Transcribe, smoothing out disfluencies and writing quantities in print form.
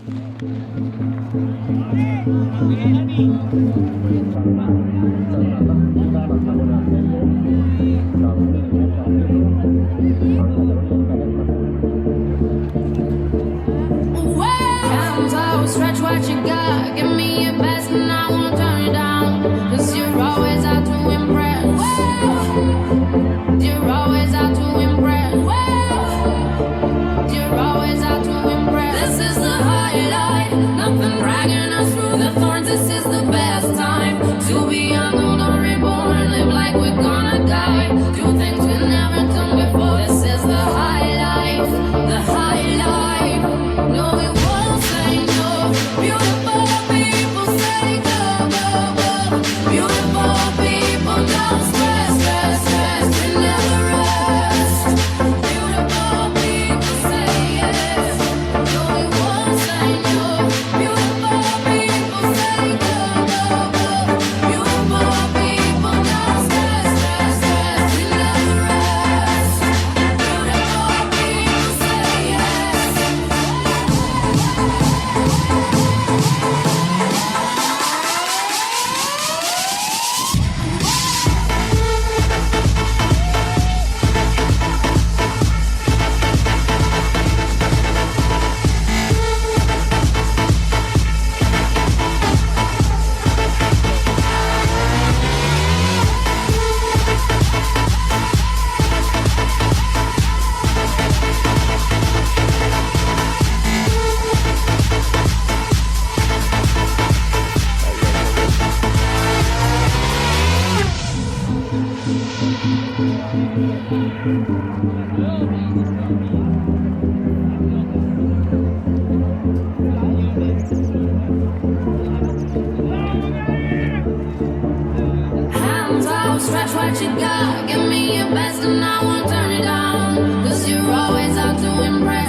Hands out, stretch what you got. Give me your best and I won't turn it down. 'Cause you're always out to impress. You're always out to impress. You're always out to impress. This is the highlight. Nothing dragging us through the thorns. This is the best time to be young, old, or reborn. Live like we're gonna die. Do things we've never done before. This is the high life. The high life. No, it won't say no. Beautiful people say go, go, go. Beautiful people don't stress, stress, stress. We never rest. Beautiful people say yes. No, it won't say no. Beautiful people say go, go, go. Beautiful people don't stress, stress, stress. We never rest. Beautiful people say yes. Hands out, stretch what you got. Give me your best and I won't turn it down. 'Cause you're always out to impress.